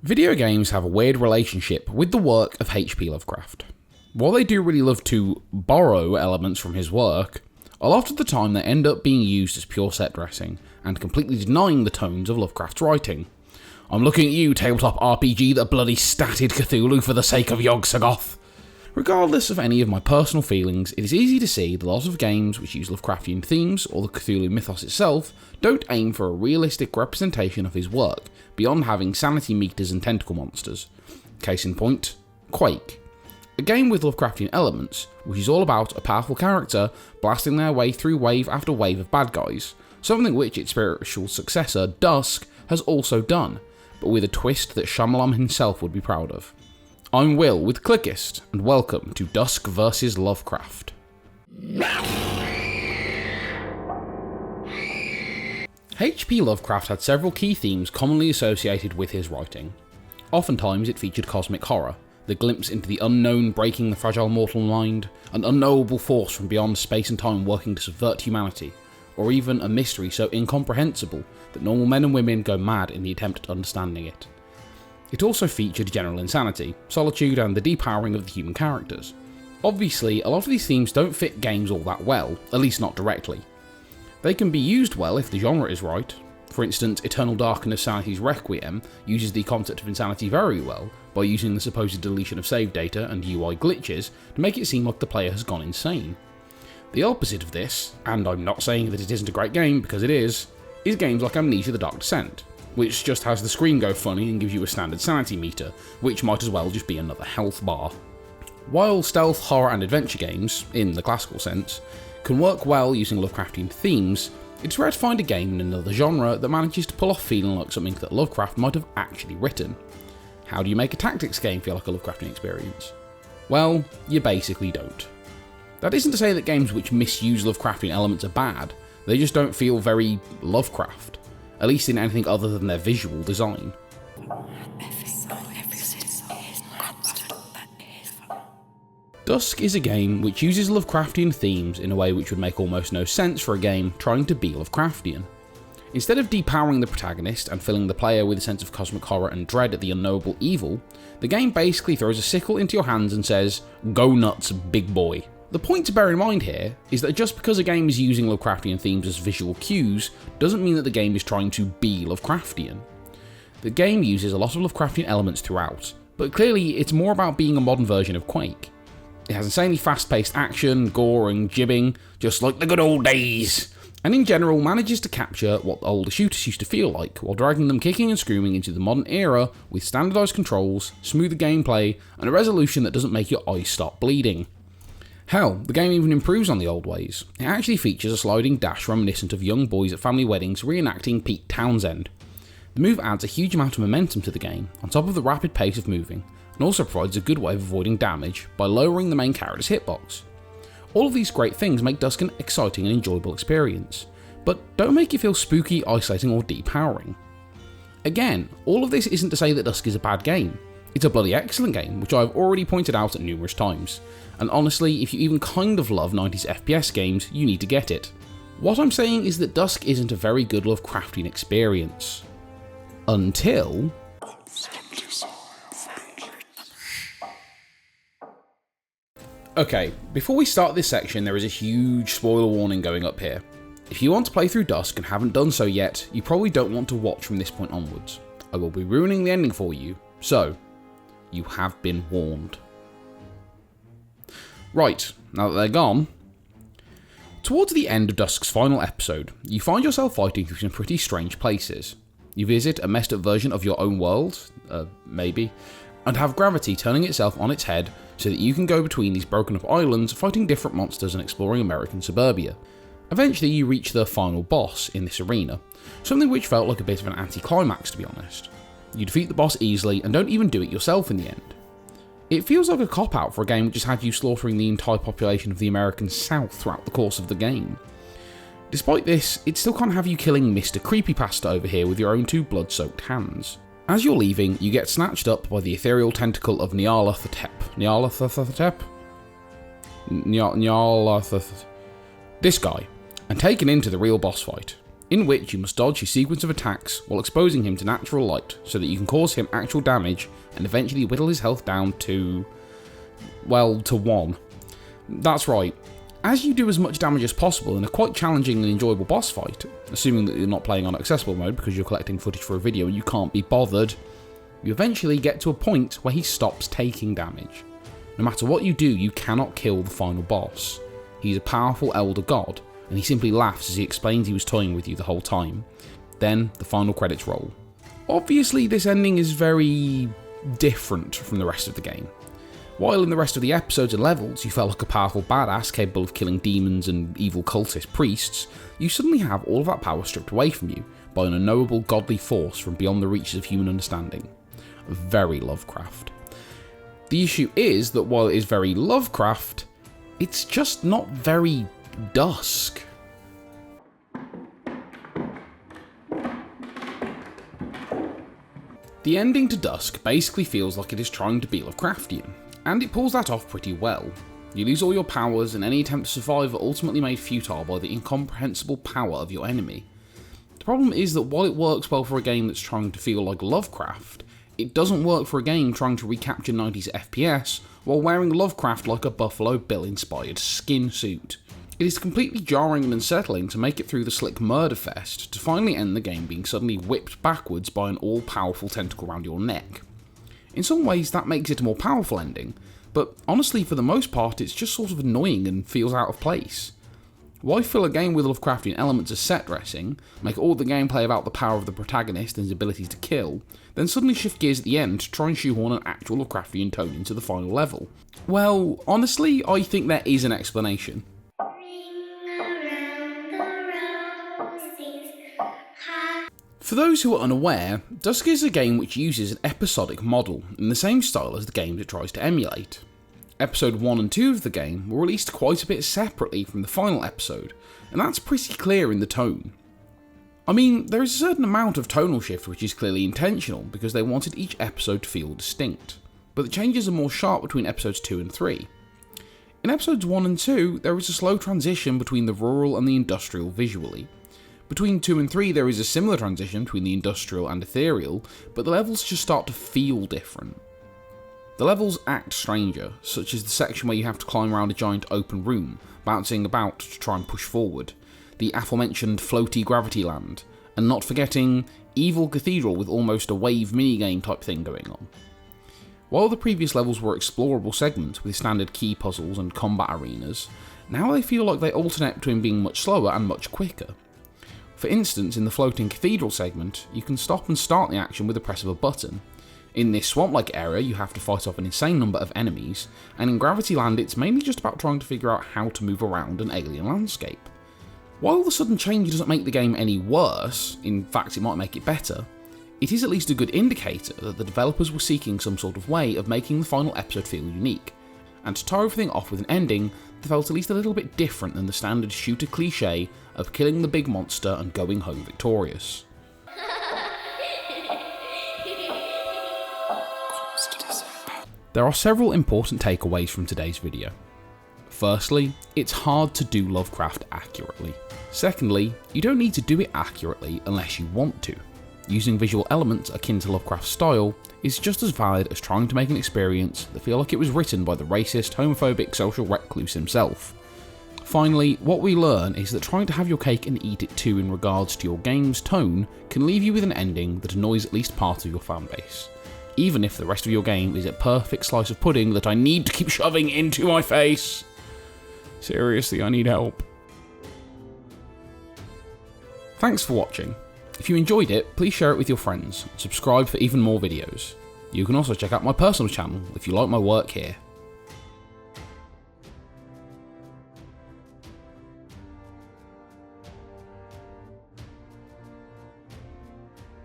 Video games have a weird relationship with the work of H.P. Lovecraft. While they do really love to borrow elements from his work, a lot of the time they end up being used as pure set dressing, and completely denying the tones of Lovecraft's writing. I'm looking at you, tabletop RPG that bloody statted Cthulhu for the sake of Yog-Sothoth. Regardless of any of my personal feelings, it is easy to see that a lot of games which use Lovecraftian themes, or the Cthulhu mythos itself, don't aim for a realistic representation of his work, beyond having sanity meters and tentacle monsters. Case in point, Quake. A game with Lovecraftian elements, which is all about a powerful character blasting their way through wave after wave of bad guys, something which its spiritual successor, Dusk, has also done, but with a twist that Shyamalan himself would be proud of. I'm Will with Cliqist, and welcome to Dusk vs. Lovecraft. H.P. Lovecraft had several key themes commonly associated with his writing. Oftentimes it featured cosmic horror, the glimpse into the unknown breaking the fragile mortal mind, an unknowable force from beyond space and time working to subvert humanity, or even a mystery so incomprehensible that normal men and women go mad in the attempt at understanding it. It also featured general insanity, solitude, and the depowering of the human characters. Obviously, a lot of these themes don't fit games all that well, at least not directly. They can be used well if the genre is right. For instance, Eternal Darkness Sanity's Requiem uses the concept of insanity very well by using the supposed deletion of save data and UI glitches to make it seem like the player has gone insane. The opposite of this, and I'm not saying that it isn't a great game because it is games like Amnesia: The Dark Descent, which just has the screen go funny and gives you a standard sanity meter, which might as well just be another health bar. While stealth, horror and adventure games, in the classical sense, can work well using Lovecraftian themes, it's rare to find a game in another genre that manages to pull off feeling like something that Lovecraft might have actually written. How do you make a tactics game feel like a Lovecraftian experience? Well, you basically don't. That isn't to say that games which misuse Lovecraftian elements are bad, they just don't feel very Lovecraft, at least in anything other than their visual design. Dusk is a game which uses Lovecraftian themes in a way which would make almost no sense for a game trying to be Lovecraftian. Instead of depowering the protagonist and filling the player with a sense of cosmic horror and dread at the unknowable evil, the game basically throws a sickle into your hands and says, "Go nuts, big boy." The point to bear in mind here is that just because a game is using Lovecraftian themes as visual cues doesn't mean that the game is trying to be Lovecraftian. The game uses a lot of Lovecraftian elements throughout, but clearly it's more about being a modern version of Quake. It has insanely fast-paced action, gore and jibbing, just like the good old days, and in general manages to capture what the older shooters used to feel like, while dragging them kicking and screaming into the modern era with standardised controls, smoother gameplay, and a resolution that doesn't make your eyes stop bleeding. Hell, the game even improves on the old ways. It actually features a sliding dash reminiscent of young boys at family weddings reenacting Pete Townsend. The move adds a huge amount of momentum to the game, on top of the rapid pace of moving, and also provides a good way of avoiding damage by lowering the main character's hitbox. All of these great things make Dusk an exciting and enjoyable experience, but don't make it feel spooky, isolating or depowering. Again, all of this isn't to say that Dusk is a bad game. It's a bloody excellent game, which I've already pointed out at numerous times, and honestly, if you even kind of love 90s FPS games, you need to get it. What I'm saying is that Dusk isn't a very good Lovecraftian experience. Until... Okay, before we start this section, there is a huge spoiler warning going up here. If you want to play through Dusk and haven't done so yet, you probably don't want to watch from this point onwards. I will be ruining the ending for you, so you have been warned. Right, now that they're gone, towards the end of Dusk's final episode, you find yourself fighting through some pretty strange places. You visit a messed up version of your own world, maybe, and have gravity turning itself on its head so that you can go between these broken up islands fighting different monsters and exploring American suburbia. Eventually you reach the final boss in this arena, something which felt like a bit of an anticlimax to be honest. You defeat the boss easily and don't even do it yourself in the end. It feels like a cop-out for a game which has had you slaughtering the entire population of the American South throughout the course of the game. Despite this, it still can't have you killing Mr. Creepypasta over here with your own two blood-soaked hands. As you're leaving, you get snatched up by the ethereal tentacle of Nyarlathotep. This guy, and taken into the real boss fight. in which you must dodge his sequence of attacks while exposing him to natural light so that you can cause him actual damage and eventually whittle his health down to, well, to 1. That's right. As you do as much damage as possible in a quite challenging and enjoyable boss fight, assuming that you're not playing on accessible mode because you're collecting footage for a video and you can't be bothered, you eventually get to a point where he stops taking damage. No matter what you do, you cannot kill the final boss. He's a powerful elder god, and he simply laughs as he explains he was toying with you the whole time. Then, the final credits roll. Obviously, this ending is very different from the rest of the game. While in the rest of the episodes and levels you felt like a powerful badass capable of killing demons and evil cultist priests, you suddenly have all of that power stripped away from you by an unknowable godly force from beyond the reaches of human understanding. Very Lovecraft. The issue is that while it is very Lovecraft, it's just not very Dusk. The ending to Dusk basically feels like it is trying to be Lovecraftian, and it pulls that off pretty well. You lose all your powers, and any attempt to survive are ultimately made futile by the incomprehensible power of your enemy. The problem is that while it works well for a game that's trying to feel like Lovecraft, it doesn't work for a game trying to recapture 90s FPS while wearing Lovecraft like a Buffalo Bill inspired skin suit. It is completely jarring and unsettling to make it through the slick murder fest to finally end the game being suddenly whipped backwards by an all-powerful tentacle around your neck. In some ways that makes it a more powerful ending, but honestly for the most part it's just sort of annoying and feels out of place. Why fill a game with Lovecraftian elements as set dressing, make all the gameplay about the power of the protagonist and his abilities to kill, then suddenly shift gears at the end to try and shoehorn an actual Lovecraftian tone into the final level? Well, honestly, I think there is an explanation. For those who are unaware, Dusk is a game which uses an episodic model in the same style as the games it tries to emulate. Episode 1 and 2 of the game were released quite a bit separately from the final episode, and that's pretty clear in the tone. I mean, there is a certain amount of tonal shift which is clearly intentional because they wanted each episode to feel distinct, but the changes are more sharp between episodes 2 and 3. In episodes 1 and 2, there is a slow transition between the rural and the industrial visually. Between 2 and 3 there is a similar transition between the industrial and ethereal, but the levels just start to feel different. The levels act stranger, such as the section where you have to climb around a giant open room, bouncing about to try and push forward, the aforementioned floaty gravity land, and not forgetting Evil Cathedral with almost a wave minigame type thing going on. While the previous levels were explorable segments with standard key puzzles and combat arenas, now they feel like they alternate between being much slower and much quicker. For instance, in the floating cathedral segment, you can stop and start the action with the press of a button. In this swamp-like area, you have to fight off an insane number of enemies, and in Gravity Land it's mainly just about trying to figure out how to move around an alien landscape. While the sudden change doesn't make the game any worse, in fact it might make it better, it is at least a good indicator that the developers were seeking some sort of way of making the final episode feel unique, and to tie everything off with an ending that felt at least a little bit different than the standard shooter cliche of killing the big monster and going home victorious. There are several important takeaways from today's video. Firstly, it's hard to do Lovecraft accurately. Secondly, you don't need to do it accurately unless you want to. Using visual elements akin to Lovecraft's style is just as valid as trying to make an experience that feel like it was written by the racist, homophobic social recluse himself. Finally, what we learn is that trying to have your cake and eat it too in regards to your game's tone can leave you with an ending that annoys at least part of your fanbase, even if the rest of your game is a perfect slice of pudding that I need to keep shoving into my face. Seriously, I need help. Thanks for watching. If you enjoyed it, please share it with your friends and subscribe for even more videos. You can also check out my personal channel if you like my work here.